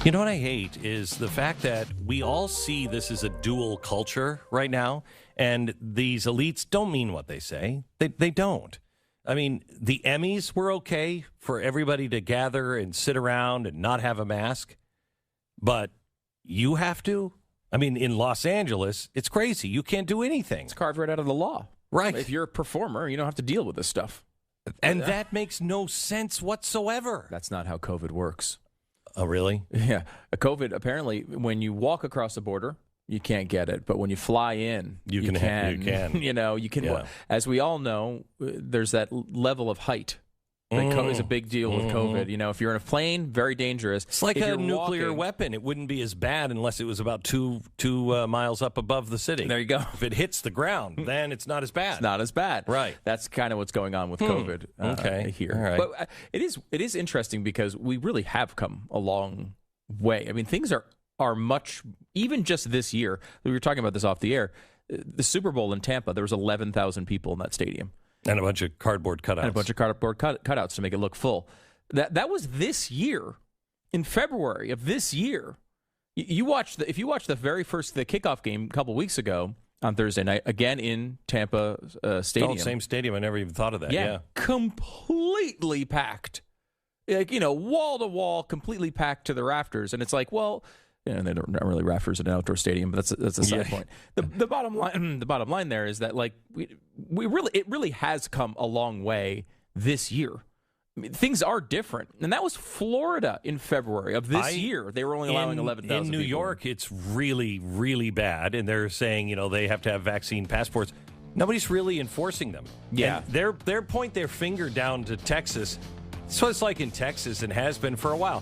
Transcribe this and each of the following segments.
You know what I hate is the fact that we all see this as a dual culture right now, and these elites don't mean what they say. They don't. I mean, the Emmys were okay for everybody to gather and sit around and not have a mask, but you have to? I mean, in Los Angeles, it's crazy. You can't do anything. It's carved right out of the law. Right. If you're a performer, you don't have to deal with this stuff. And that makes no sense whatsoever. That's not how COVID works. Oh, really? Yeah. COVID, apparently, when you walk across the border, you can't get it. But when you fly in, you can. You know, you can. Yeah. As we all know, there's that level of height that is a big deal with COVID. You know, if you're in a plane, very dangerous. It's like a nuclear weapon. It wouldn't be as bad unless it was about two miles up above the city. There you go. If it hits the ground, then it's not as bad. It's not as bad. Right. That's kind of what's going on with COVID here. All right. But it is interesting because we really have come a long way. I mean, things are much, even just this year, we were talking about this off the air, the Super Bowl in Tampa, there was 11,000 people in that stadium. And a bunch of cardboard cutouts. To make it look full. That was this year, in February of this year. If you watch the kickoff game a couple weeks ago on Thursday night, again in Tampa Stadium. Oh, same stadium. I never even thought of that. Yeah. Completely packed. Like, you know, wall to wall, completely packed to the rafters. And it's like, well, and they're not really rafters in an outdoor stadium, but that's a side point. The bottom line there is that, like, it really has come a long way this year. I mean, things are different, and that was Florida in February of this year. They were only allowing 11,000 in New York. It's really, really bad, and they're saying, you know, they have to have vaccine passports. Nobody's really enforcing them. Yeah, and they point their finger down to Texas. That's what it's like in Texas and has been for a while.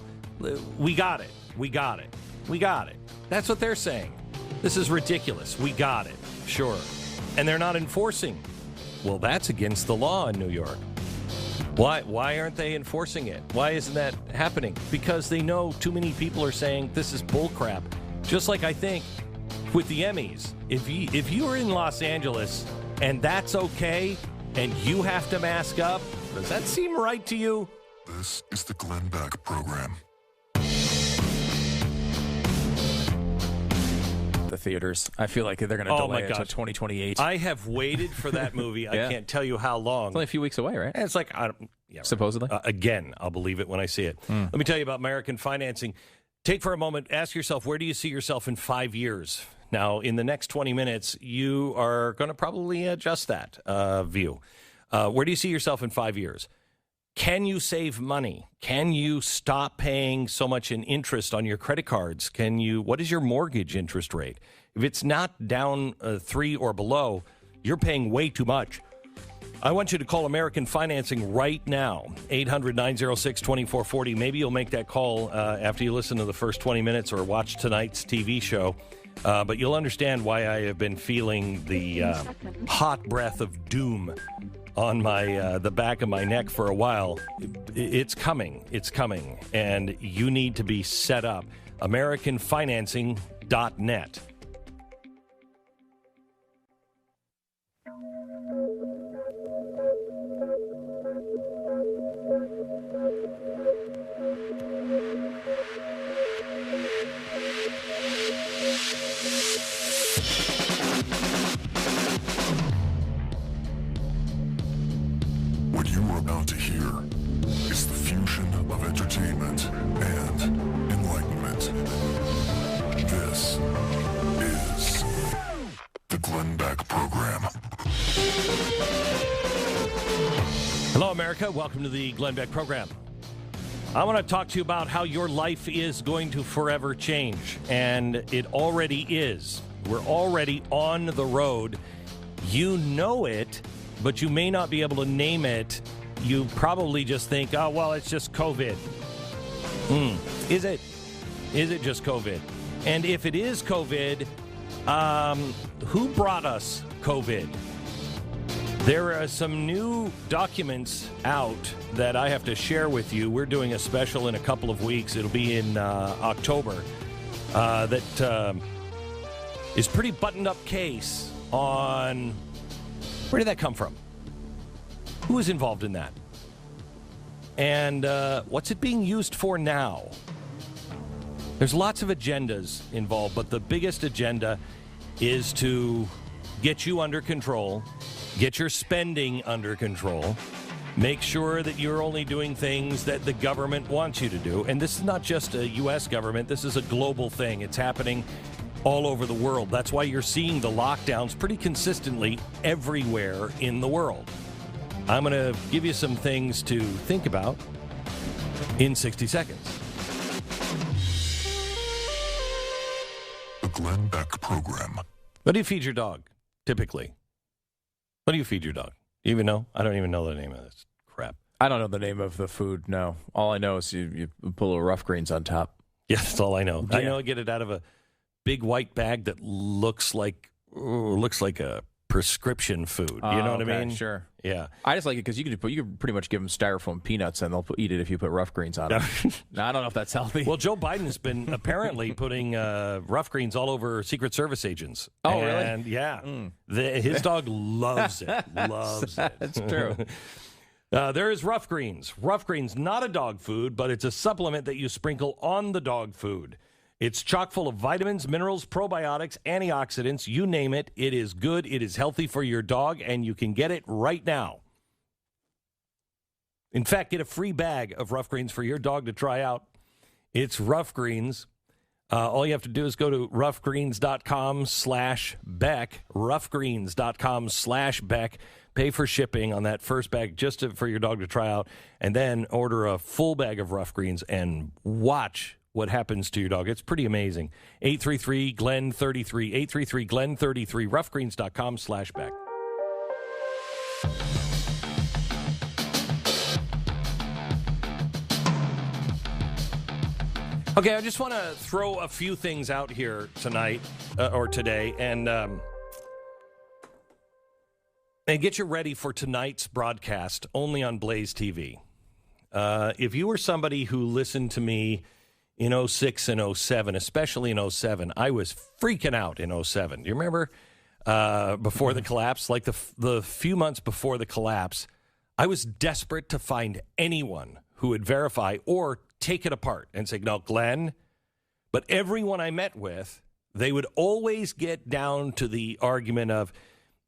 We got it. We got it. We got it. That's what they're saying. This is ridiculous. We got it. Sure. And they're not enforcing. Well, that's against the law in New York. Why aren't they enforcing it? Why isn't that happening? Because they know too many people are saying this is bullcrap. Just like I think with the Emmys. If you are in Los Angeles and that's okay and you have to mask up, does that seem right to you? This is the Glenn Beck Program. The theaters. I feel like they're going to delay it until 2028. I have waited for that movie. Yeah. I can't tell you how long. It's only a few weeks away, right? And it's like, supposedly. Again, I'll believe it when I see it. Let me tell you about American Financing. Take for a moment, ask yourself, where do you see yourself in 5 years? Now, in the next 20 minutes, you are going to probably adjust that view. Where do you see yourself in 5 years? Can you save money? Can you stop paying so much in interest on your credit cards? What is your mortgage interest rate? If it's not down 3 or below, you're paying way too much. I want you to call American Financing right now, 800-906-2440. Maybe you'll make that call after you listen to the first 20 minutes or watch tonight's TV show. But you'll understand why I have been feeling the hot breath of doom on my the back of my neck for a while. It's coming. It's coming. And you need to be set up. AmericanFinancing.net. What you are about to hear is the fusion of entertainment and enlightenment. This is the Glenn Beck Program. Hello, America. Welcome to the Glenn Beck Program. I want to talk to you about how your life is going to forever change, and it already is. We're already on the road. You know it, but you may not be able to name it. You probably just think, oh, well, it's just COVID. Is it? Is it just COVID? And if it is COVID, who brought us COVID? There are some new documents out that I have to share with you. We're doing a special in a couple of weeks. It'll be in October. That is pretty buttoned-up case on where did that come from? Who is involved in that? And what's it being used for now? There's lots of agendas involved, but the biggest agenda is to get you under control, get your spending under control, make sure that you're only doing things that the government wants you to do. And this is not just a U.S. government. This is a global thing. It's happening all over the world. That's why you're seeing the lockdowns pretty consistently everywhere in the world. I'm going to give you some things to think about in 60 seconds. The Glenn Beck Program. What do you feed your dog, typically? What do you feed your dog? You even know? I don't even know the name of this crap. I don't know the name of the food, no. All I know is you put a little rough greens on top. Yeah, that's all I know. Yeah. I know I get it out of a big white bag that looks like a prescription food. You know what I mean? Sure. Yeah. I just like it because you can pretty much give them styrofoam peanuts and they'll eat it if you put rough greens on them. Now, I don't know if that's healthy. Well, Joe Biden's been apparently putting rough greens all over Secret Service agents. Oh, and, really? Yeah. His dog loves it. Loves it. That's true. There is rough greens. Rough greens, not a dog food, but it's a supplement that you sprinkle on the dog food. It's chock full of vitamins, minerals, probiotics, antioxidants, you name it. It is good. It is healthy for your dog, and you can get it right now. In fact, get a free bag of rough greens for your dog to try out. It's Rough Greens. All you have to do is go to roughgreens.com/Beck, roughgreens.com/Beck. Pay for shipping on that first bag just for your dog to try out, and then order a full bag of rough greens and watch what happens to your dog. It's pretty amazing. 833-GLEN-33, 833-GLEN-33, roughgreens.com/Beck. Okay, I just want to throw a few things out here tonight or today and get you ready for tonight's broadcast only on Blaze TV. If you were somebody who listened to me in 06 and 07, especially in 07, I was freaking out in 07. Do you remember before the collapse? Like the few months before the collapse, I was desperate to find anyone who would verify or take it apart and say, no, Glenn. But everyone I met with, they would always get down to the argument of,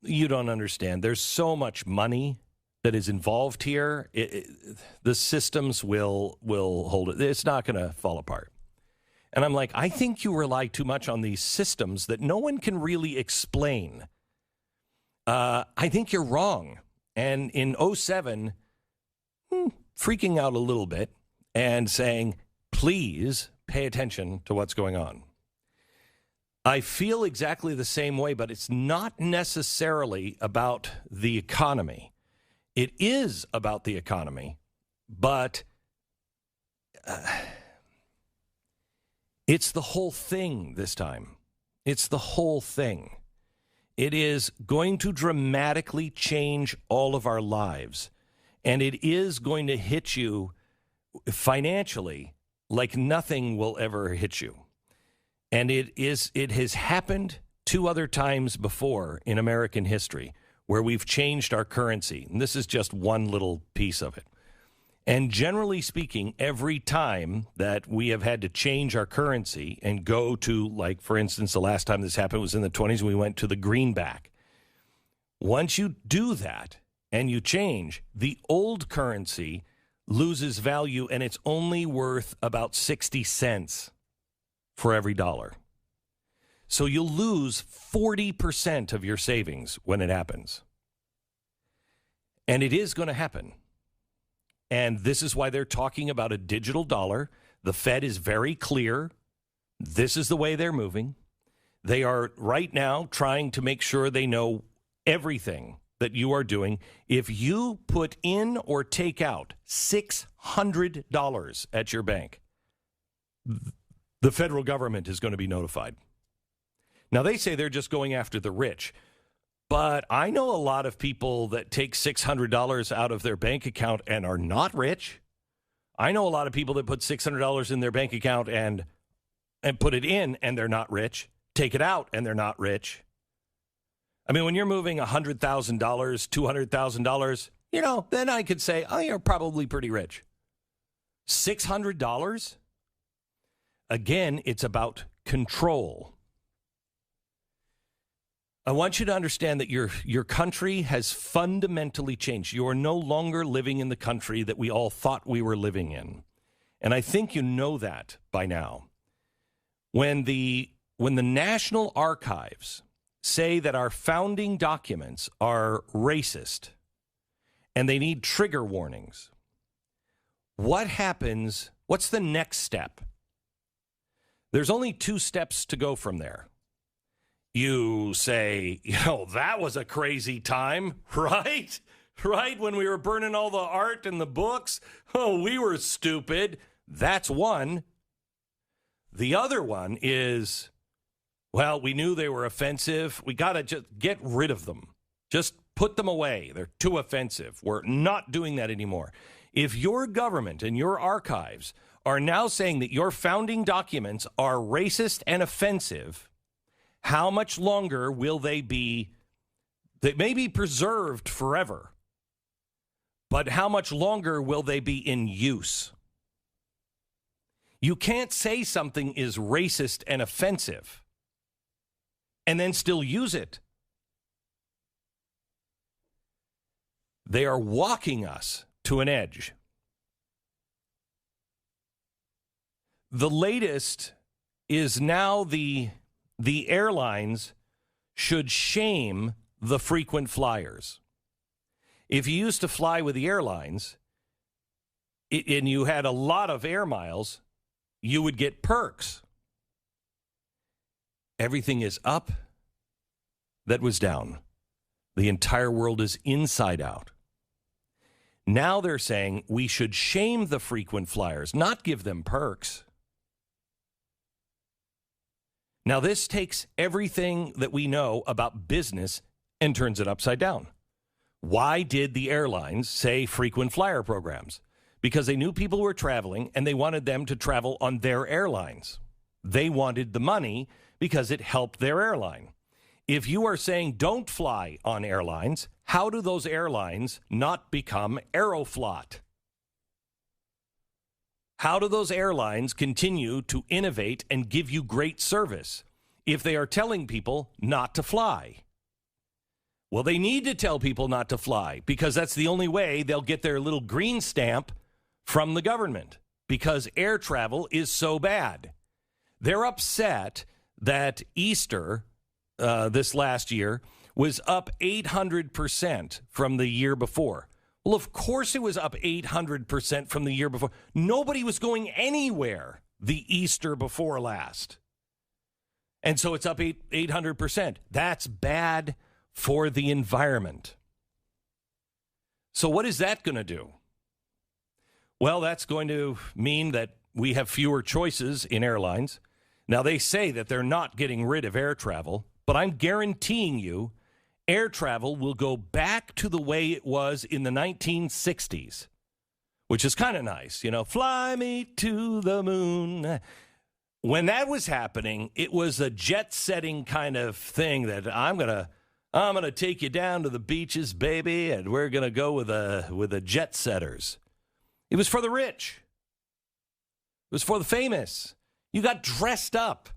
you don't understand. There's so much money that is involved here. The systems will hold it. It's not going to fall apart. And I'm like, I think you rely too much on these systems that no one can really explain. I think you're wrong. And in 07, freaking out a little bit and saying, please pay attention to what's going on. I feel exactly the same way, but it's not necessarily about the economy. It is about the economy, but it's the whole thing this time. It's the whole thing. It is going to dramatically change all of our lives, and it is going to hit you financially like nothing will ever hit you. And it has happened 2 other times before in American history where we've changed our currency. And this is just one little piece of it. And generally speaking, every time that we have had to change our currency and go to, like, for instance, the last time this happened was in the 20s, we went to the greenback. Once you do that and you change, the old currency loses value and it's only worth about 60 cents for every dollar. So you'll lose 40% of your savings when it happens. And it is going to happen. And this is why they're talking about a digital dollar. The Fed is very clear. This is the way they're moving. They are right now trying to make sure they know everything that you are doing. If you put in or take out $600 at your bank, the federal government is going to be notified. Now, they say they're just going after the rich. But I know a lot of people that take $600 out of their bank account and are not rich. I know a lot of people that put $600 in their bank account and put it in and they're not rich. Take it out and they're not rich. I mean, when you're moving $100,000, $200,000, then I could say, oh, you're probably pretty rich. $600? Again, it's about control. I want you to understand that your country has fundamentally changed. You are no longer living in the country that we all thought we were living in. And I think you know that by now. When the National Archives say that our founding documents are racist and they need trigger warnings, what happens? What's the next step? There's only 2 steps to go from there. You say, that was a crazy time, right? Right? When we were burning all the art and the books. Oh, we were stupid. That's one. The other one is, well, we knew they were offensive. We got to just get rid of them. Just put them away. They're too offensive. We're not doing that anymore. If your government and your archives are now saying that your founding documents are racist and offensive, how much longer will they be? They may be preserved forever, but how much longer will they be in use? You can't say something is racist and offensive and then still use it. They are walking us to an edge. The latest is now the airlines should shame the frequent flyers. If you used to fly with the airlines and you had a lot of air miles, you would get perks. Everything is up. That was down. The entire world is inside out. Now they're saying we should shame the frequent flyers, not give them perks. Now, this takes everything that we know about business and turns it upside down. Why did the airlines say frequent flyer programs? Because they knew people were traveling and they wanted them to travel on their airlines. They wanted the money because it helped their airline. If you are saying don't fly on airlines, how do those airlines not become Aeroflot? How do those airlines continue to innovate and give you great service if they are telling people not to fly? Well, they need to tell people not to fly because that's the only way they'll get their little green stamp from the government because air travel is so bad. They're upset that Easter this last year was up 800% from the year before. Well, of course it was up 800% from the year before. Nobody was going anywhere the Easter before last. And so it's up 800%. That's bad for the environment. So what is that going to do? Well, that's going to mean that we have fewer choices in airlines. Now, they say that they're not getting rid of air travel, but I'm guaranteeing you air travel will go back to the way it was in the 1960s, which is kind of nice. Fly me to the moon. When that was happening, it was a jet-setting kind of thing that I'm gonna take you down to the beaches, baby, and we're gonna go with the jet setters. It was for the rich. It was for the famous. You got dressed up.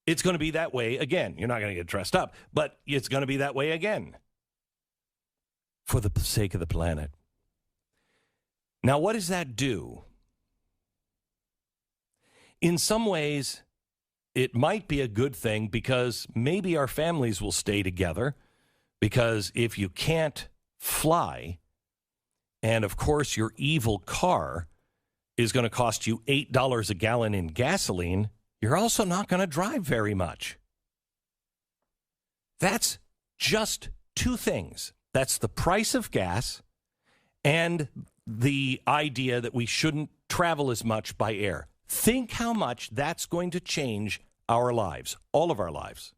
It's going to be that way again. You're not going to get dressed up, but it's going to be that way again for the sake of the planet. Now, what does that do? In some ways, it might be a good thing because maybe our families will stay together because if you can't fly, and of course your evil car is going to cost you $8 a gallon in gasoline, you're also not going to drive very much. That's just 2 things. That's the price of gas and the idea that we shouldn't travel as much by air. Think how much that's going to change our lives, all of our lives.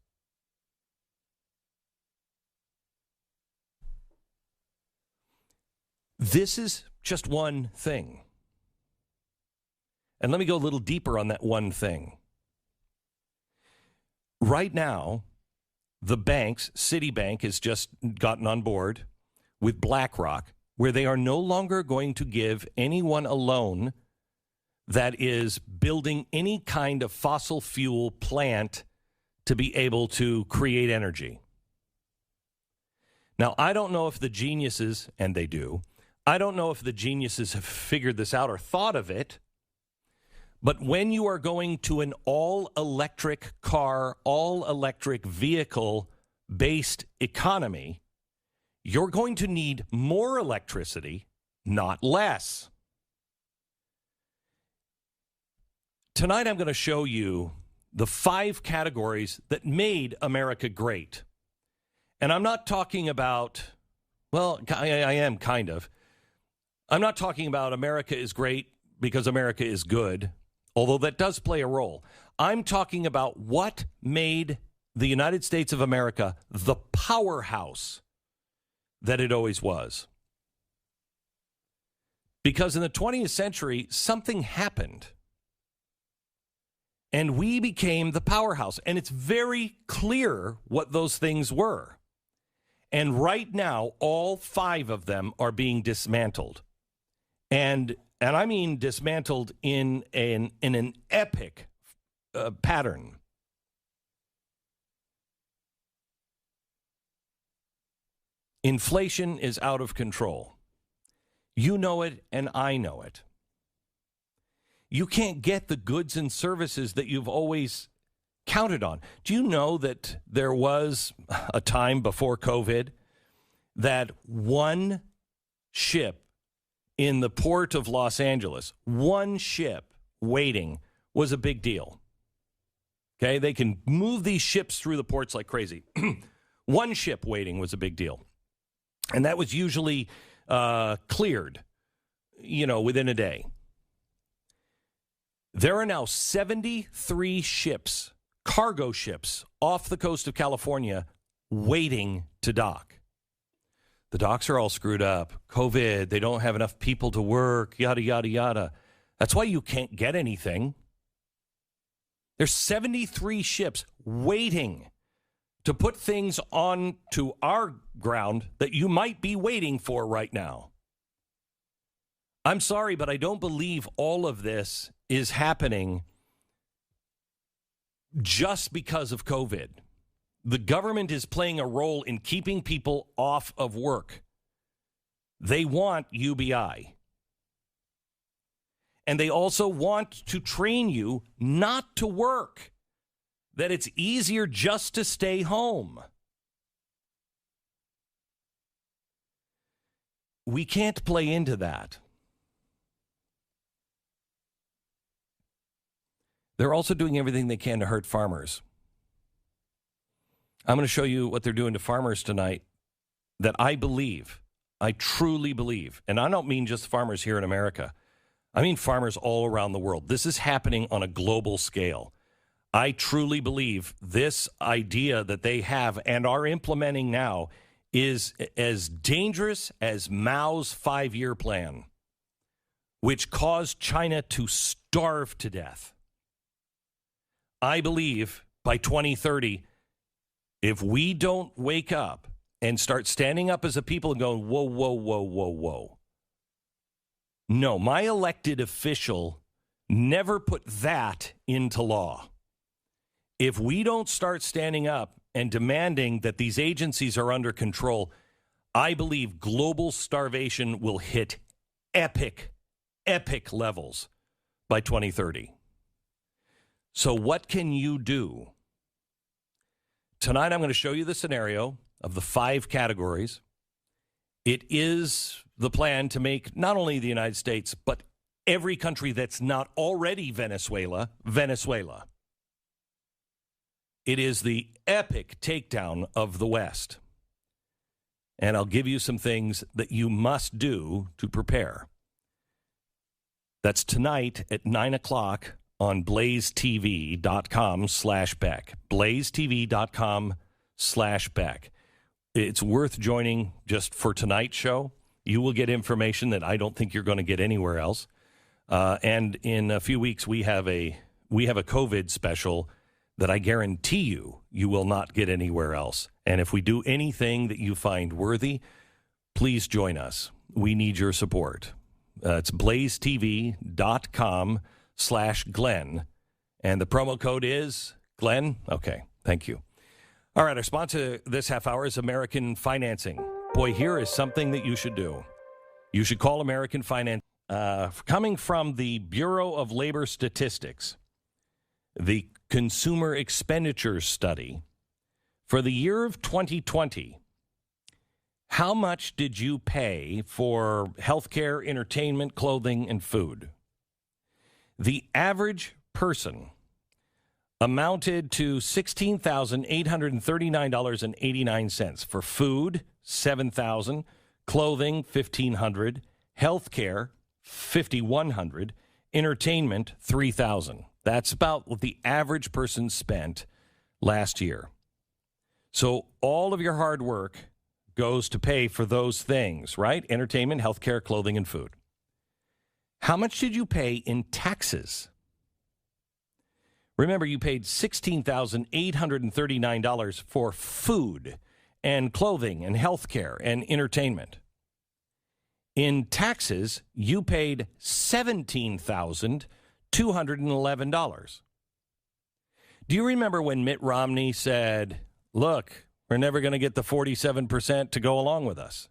This is just one thing. And let me go a little deeper on that one thing. Right now, the banks, Citibank has just gotten on board with BlackRock, where they are no longer going to give anyone a loan that is building any kind of fossil fuel plant to be able to create energy. Now, I don't know if the geniuses, and they do, I don't know if the geniuses have figured this out or thought of it, but when you are going to an all-electric car, all-electric vehicle-based economy, you're going to need more electricity, not less. Tonight, I'm going to show you the 5 categories that made America great. And I'm not talking about, well, I am kind of. I'm not talking about America is great because America is good, although that does play a role. I'm talking about what made the United States of America the powerhouse that it always was. Because in the 20th century, something happened. And we became the powerhouse. And it's very clear what those things were. And right now, all 5 of them are being dismantled. And I mean dismantled in an epic pattern. Inflation is out of control. You know it, and I know it. You can't get the goods and services that you've always counted on. Do you know that there was a time before COVID that one ship in the port of Los Angeles, one ship waiting was a big deal? Okay, they can move these ships through the ports like crazy. One ship waiting was a big deal. And that was usually cleared, within a day. There are now 73 ships, cargo ships, off the coast of California waiting to dock. The docks are all screwed up. COVID, they don't have enough people to work, yada, yada, yada. That's why you can't get anything. There's 73 ships waiting to put things onto our ground that you might be waiting for right now. I'm sorry, but I don't believe all of this is happening just because of COVID. The government is playing a role in keeping people off of work. They want UBI. And they also want to train you not to work, that it's easier just to stay home. We can't play into that. They're also doing everything they can to hurt farmers. I'm going to show you what they're doing to farmers tonight that I truly believe, and I don't mean just farmers here in America. I mean farmers all around the world. This is happening on a global scale. I truly believe this idea that they have and are implementing now is as dangerous as Mao's 5-year plan, which caused China to starve to death. I believe by 2030, if we don't wake up and start standing up as a people and going, whoa, whoa, whoa, whoa, whoa. No, my elected official never put that into law. If we don't start standing up and demanding that these agencies are under control, I believe global starvation will hit epic levels by 2030. So what can you do? Tonight I'm going to show you the scenario of the 5 categories. It is the plan to make not only the United States, but every country that's not already Venezuela. It is the epic takedown of the West. And I'll give you some things that you must do to prepare. That's tonight at 9 o'clock on blazetv.com/Beck. blazetv.com/Beck. It's worth joining just for tonight's show. You will get information that I don't think you're going to get anywhere else. And in a few weeks, we have a COVID special that I guarantee you will not get anywhere else. And if we do anything that you find worthy, please join us. We need your support. It's blazetv.com/Beck. Glenn. And the promo code is Glenn. Okay, thank you. All right, our sponsor this half hour is American Financing. Boy, here is something that you should do. You should call American Finance. Coming from the Bureau of Labor Statistics, the Consumer Expenditures Study, for the year of 2020, how much did you pay for healthcare, entertainment, clothing, and food? The average person amounted to $16,839.89 for food, $7,000, clothing, $1,500, healthcare, $5,100, entertainment, $3,000. That's about what the average person spent last year. So all of your hard work goes to pay for those things, right? Entertainment, healthcare, clothing, and food. How much did you pay in taxes? Remember, you paid $16,839 for food and clothing and healthcare and entertainment. In taxes, you paid $17,211. Do you remember when Mitt Romney said, look, we're never going to get the 47% to go along with us?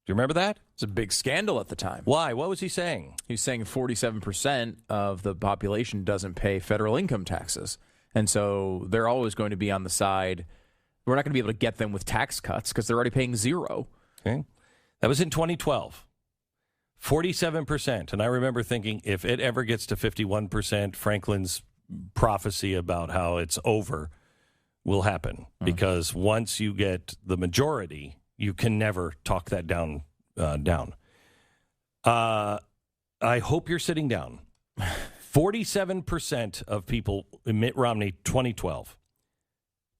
Do you remember that? It's a big scandal at the time. Why? What was he saying? He's saying 47% of the population doesn't pay federal income taxes. And so they're always going to be on the side. We're not going to be able to get them with tax cuts because they're already paying zero. Okay. That was in 2012. 47%. And I remember thinking, if it ever gets to 51%, Franklin's prophecy about how it's over will happen. Because once you get the majority, you can never talk that down. I hope you're sitting down. 47% of people, Mitt Romney, 2012.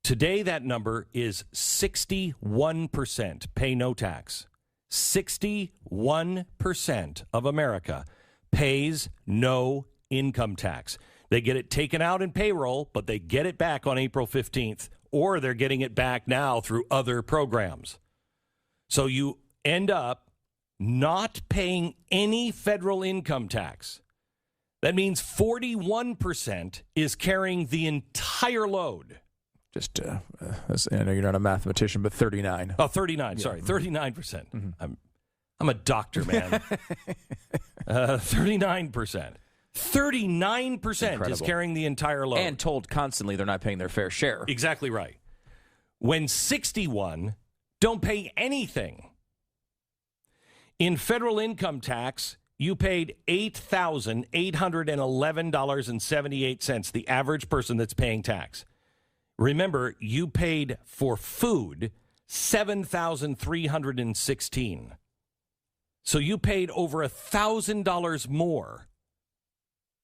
Today, that number is 61%, pay no tax. 61% of America pays no income tax. They get it taken out in payroll, but they get it back on April 15th, or they're getting it back now through other programs. So you end up not paying any federal income tax. That means 41% is carrying the entire load. Just, I know you're not a mathematician, but 39. Oh, 39, sorry, 39%. Mm-hmm. I'm a doctor, man. 39%. 39% is carrying the entire load. And told constantly they're not paying their fair share. Exactly right. When 61 don't pay anything. In federal income tax, you paid $8,811.78, the average person that's paying tax. Remember, you paid for food $7,316. So you paid over $1,000 more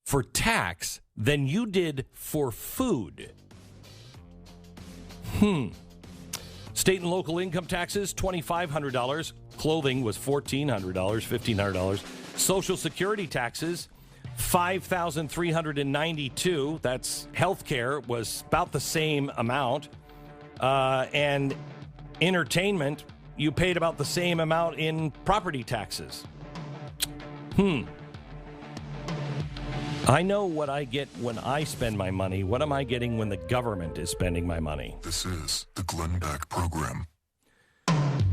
for tax than you did for food. State and local income taxes, $2,500. Clothing was $1,400, $1,500. Social Security taxes, $5,392. That's health care was about the same amount. And entertainment, you paid about the same amount in property taxes. I know what I get when I spend my money. What am I getting when the government is spending my money? This is the Glenn Beck Program.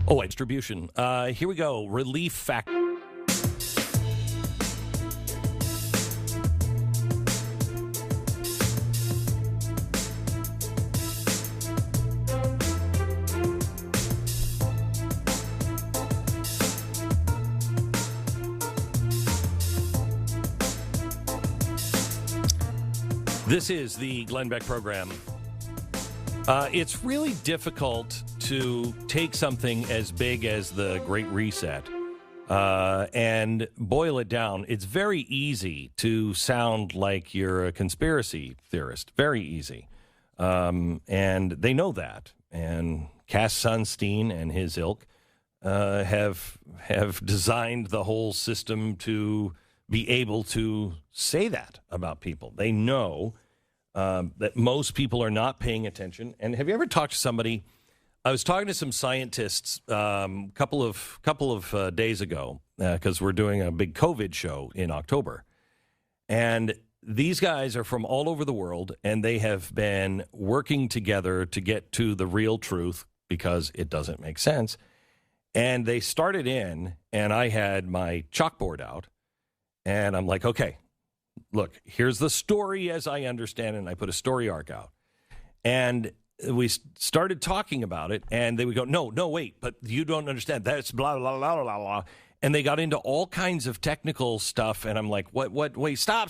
Oh, distribution. Here we go. Relief factor. This is the Glenn Beck Program. It's really difficult to take something as big as the Great Reset and boil it down. It's very easy to sound like you're a conspiracy theorist. Very easy. And they know that. And Cass Sunstein and his ilk have designed the whole system to be able to say that about people. They know that most people are not paying attention. And have you ever talked to somebody? I was talking to some scientists a couple of days ago because we're doing a big COVID show in October. And these guys are from all over the world, and they have been working together to get to the real truth because it doesn't make sense. And they started in, and I had my chalkboard out, and I'm like, okay, look, here's the story as I understand it, and I put a story arc out. And we started talking about it, and they would go, no, wait, but you don't understand. That's blah, blah, blah, blah, blah. And they got into all kinds of technical stuff, and I'm like, what, wait, stop.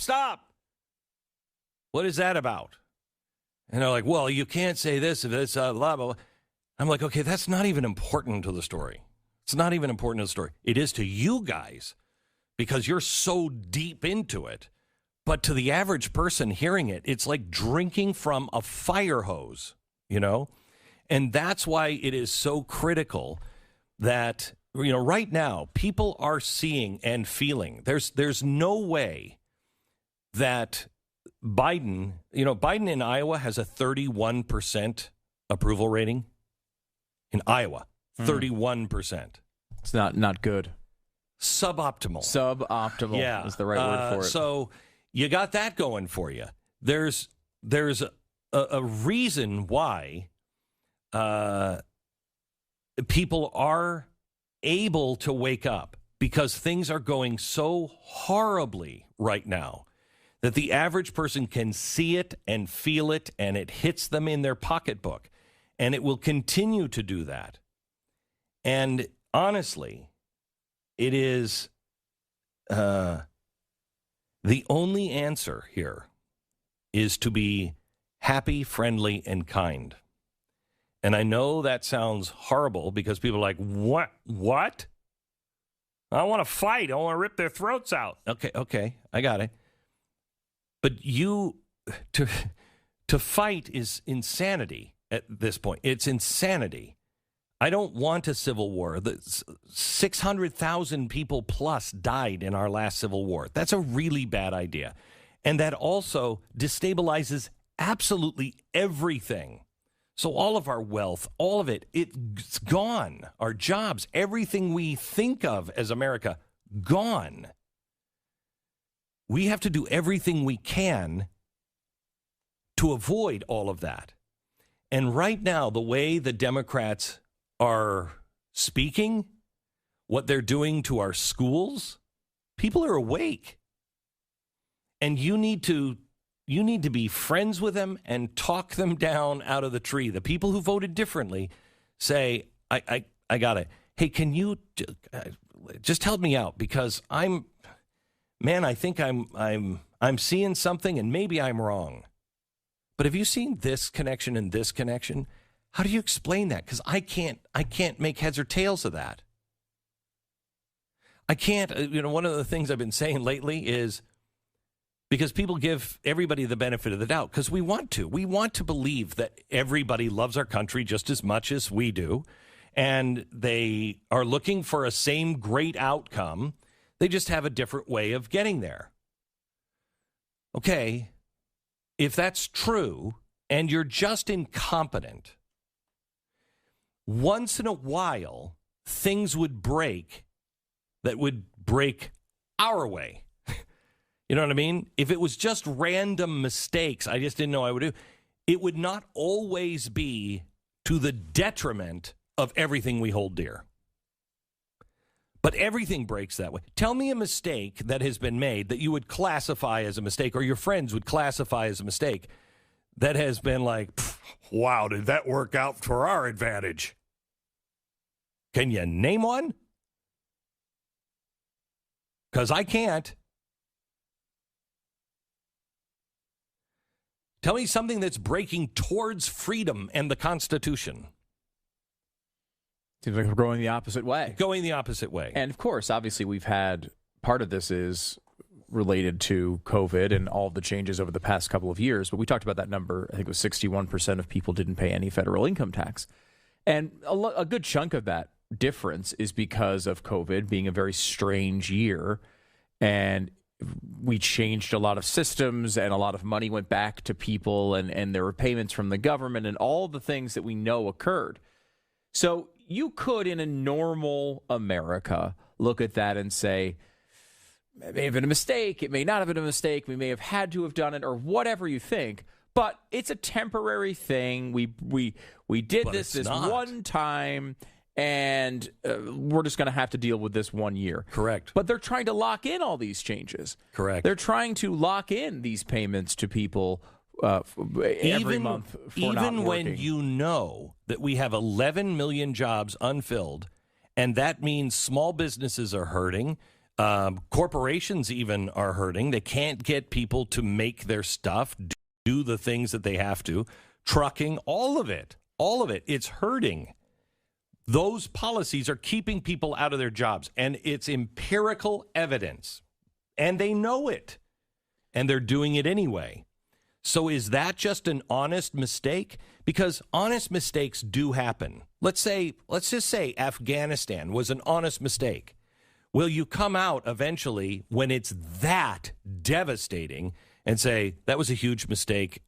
What is that about? And they're like, well, you can't say this if it's blah, blah, blah. I'm like, okay, that's not even important to the story. It's not even important to the story. It is to you guys because you're so deep into it. But to the average person hearing it, it's like drinking from a fire hose, you know? And that's why it is so critical that, you know, right now, people are seeing and feeling. There's no way that Biden in Iowa has a 31% approval rating. In Iowa, 31%. It's not good. Suboptimal. Suboptimal is the right word for it. So you got that going for you. There's a reason why people are able to wake up, because things are going so horribly right now that the average person can see it and feel it, and it hits them in their pocketbook. And it will continue to do that. And honestly, it is the only answer here is to be happy, friendly, and kind. And I know that sounds horrible because people are like, what? I want to fight. I want to rip their throats out. Okay, I got it. But to fight is insanity. At this point, it's insanity. I don't want a civil war. 600,000 people plus died in our last civil war. That's a really bad idea. And that also destabilizes absolutely everything. So all of our wealth, all of it, it's gone. Our jobs, everything we think of as America, gone. We have to do everything we can to avoid all of that. And right now, the way the Democrats are speaking, what they're doing to our schools, people are awake. And you need to be friends with them and talk them down out of the tree. The people who voted differently say, I got it. Hey, can you just help me out? Because I think I'm seeing something, and maybe I'm wrong. But have you seen this connection and this connection? How do you explain that? Because I can't make heads or tails of that. I can't. One of the things I've been saying lately is because people give everybody the benefit of the doubt because we want to. We want to believe that everybody loves our country just as much as we do, and they are looking for a same great outcome. They just have a different way of getting there. Okay. If that's true, and you're just incompetent, once in a while, things would break that would break our way. You know what I mean? If it was just random mistakes, I just didn't know I would do, it would not always be to the detriment of everything we hold dear. But everything breaks that way. Tell me a mistake that has been made that you would classify as a mistake, or your friends would classify as a mistake, that has been like, wow, did that work out for our advantage? Can you name one? Because I can't. Tell me something that's breaking towards freedom and the Constitution. Seems like we're going the opposite way. Going the opposite way. And of course, obviously, we've had part of this is related to COVID and all the changes over the past couple of years. But we talked about that number. I think it was 61% of people didn't pay any federal income tax. And a good chunk of that difference is because of COVID being a very strange year. And we changed a lot of systems, and a lot of money went back to people, and there were payments from the government and all the things that we know occurred. So you could, in a normal America, look at that and say, It may have been a mistake. It may not have been a mistake. We may have had to have done it or whatever you think. But it's a temporary thing. We did But this it's not. one time, and we're just going to have to deal with this 1 year. Correct. But they're trying to lock in all these changes. Correct. They're trying to lock in these payments to people every month for not even when working. you know that we have 11 million jobs unfilled, and that means small businesses are hurting. Corporations even are hurting. They can't get people to make their stuff, do the things that they have to. Trucking, all of it, it's hurting. Those policies are keeping people out of their jobs, and it's empirical evidence, and they know it, and they're doing it anyway. So is that just an honest mistake? Because honest mistakes do happen. Let's just say Afghanistan was an honest mistake. Will you come out eventually when it's that devastating and say, that was a huge mistake?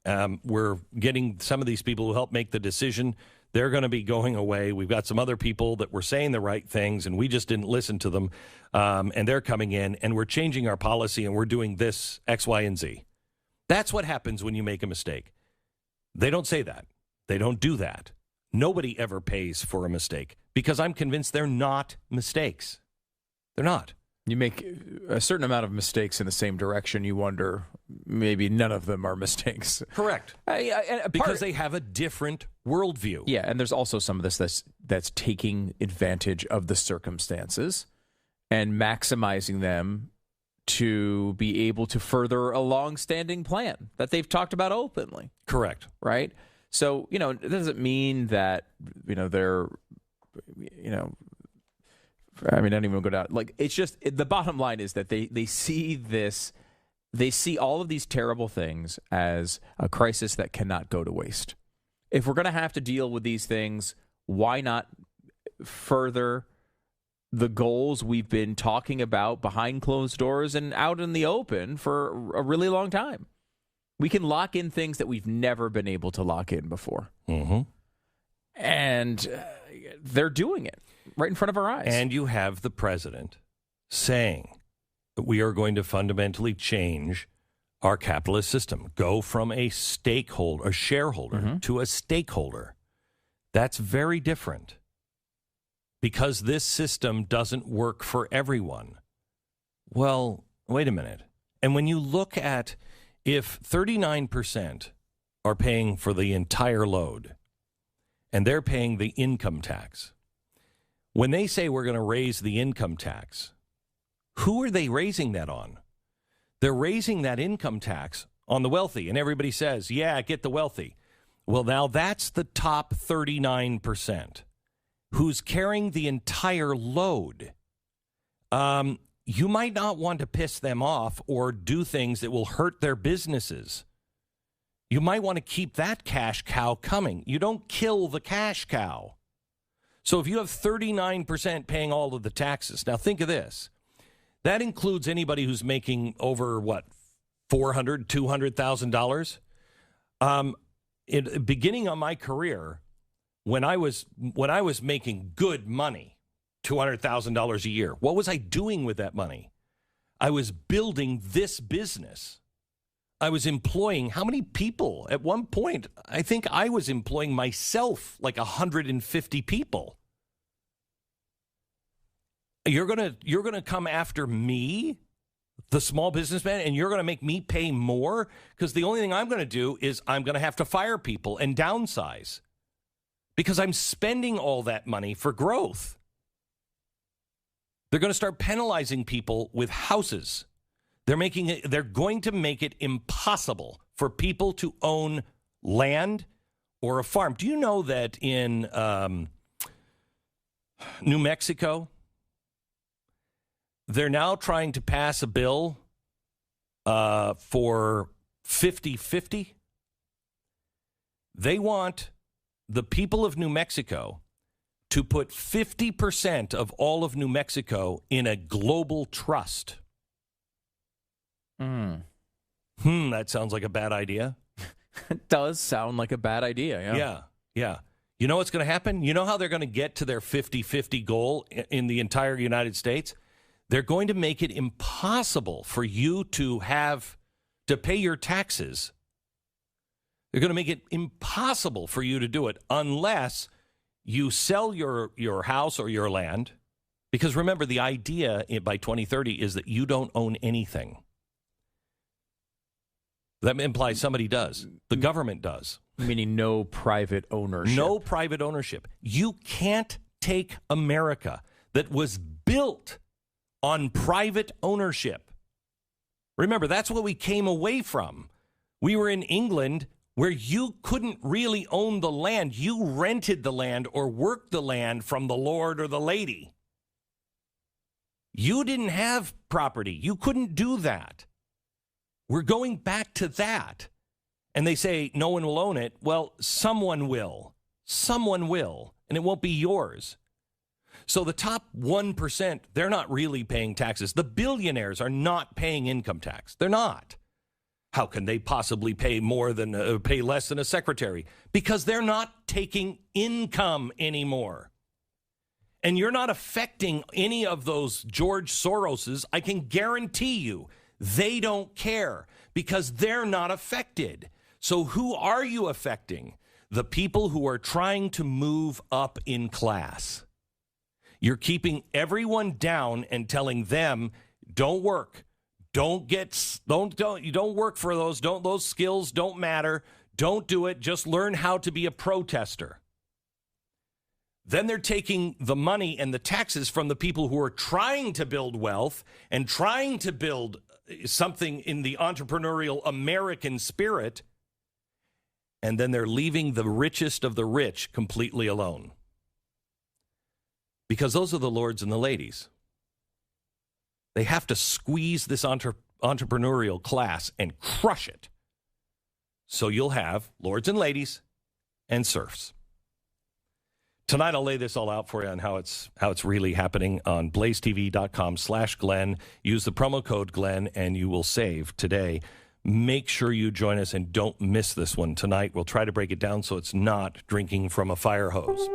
We're getting some of these people who helped make the decision. They're going to be going away. We've got some other people that were saying the right things, and we just didn't listen to them. And they're coming in, and we're changing our policy, and we're doing this, X, Y, and Z. That's what happens when you make a mistake. They don't say that. They don't do that. Nobody ever pays for a mistake because I'm convinced they're not mistakes. They're not. You make a certain amount of mistakes in the same direction. You wonder maybe none of them are mistakes. Correct. Because they have a different worldview. Yeah, and there's also some of this that's taking advantage of the circumstances and maximizing them to be able to further a long-standing plan that they've talked about openly. Correct. Right? So, it doesn't mean that, they're, I don't even go down. Like, it's just, the bottom line is that they see this, they see all of these terrible things as a crisis that cannot go to waste. If we're going to have to deal with these things, why not further the goals we've been talking about behind closed doors and out in the open for a really long time? We can lock in things that we've never been able to lock in before. Mm-hmm. And they're doing it right in front of our eyes. And you have the president saying that we are going to fundamentally change our capitalist system, go from a shareholder to a stakeholder. That's very different because this system doesn't work for everyone. Well, wait a minute. And when you look at if 39% are paying for the entire load and they're paying the income tax, when they say we're going to raise the income tax, who are they raising that on? They're raising that income tax on the wealthy, and everybody says, yeah, get the wealthy. Well, now that's the top 39% who's carrying the entire load. You might not want to piss them off or do things that will hurt their businesses. You might want to keep that cash cow coming. You don't kill the cash cow. So if you have 39% paying all of the taxes, now think of this. That includes anybody who's making over, $400,000, $200,000. In the beginning of my career, when I was making good money, $200,000 a year, what was I doing with that money? I was building this business. I was employing how many people? At one point, I think I was employing myself like 150 people. You're gonna come after me, the small businessman, and you're gonna make me pay more? Because the only thing I'm gonna do is I'm gonna have to fire people and downsize because I'm spending all that money for growth. They're going to start penalizing people with houses. They're going to make it impossible for people to own land or a farm. Do you know that in New Mexico, they're now trying to pass a bill for 50-50? They want the people of New Mexico to put 50% of all of New Mexico in a global trust. That sounds like a bad idea. It does sound like a bad idea, Yeah. You know what's going to happen? You know how they're going to get to their 50-50 goal in the entire United States? They're going to make it impossible for you to pay your taxes. They're going to make it impossible for you to do it unless you sell your house or your land. Because remember, the idea by 2030 is that you don't own anything. That implies somebody does. The government does. Meaning no private ownership. No private ownership. You can't take America that was built on private ownership. Remember, that's what we came away from. We were in England where you couldn't really own the land. You rented the land or worked the land from the lord or the lady. You didn't have property. You couldn't do that. We're going back to that. And they say no one will own it. Well, someone will. Someone will. And it won't be yours. So the top 1%, they're not really paying taxes. The billionaires are not paying income tax. They're not. How can they possibly pay less than a secretary? Because they're not taking income anymore. And you're not affecting any of those George Soroses. I can guarantee you they don't care because they're not affected. So who are you affecting? The people who are trying to move up in class. You're keeping everyone down and telling them, don't work. Don't work for those. Those skills don't matter. Don't do it. Just learn how to be a protester. Then they're taking the money and the taxes from the people who are trying to build wealth and trying to build something in the entrepreneurial American spirit. And then they're leaving the richest of the rich completely alone. Because those are the lords and the ladies. They have to squeeze this entrepreneurial class and crush it. So you'll have lords and ladies and serfs. Tonight, I'll lay this all out for you on how it's really happening on blazetv.com/Glenn. Use the promo code Glenn and you will save today. Make sure you join us and don't miss this one tonight. We'll try to break it down so it's not drinking from a fire hose.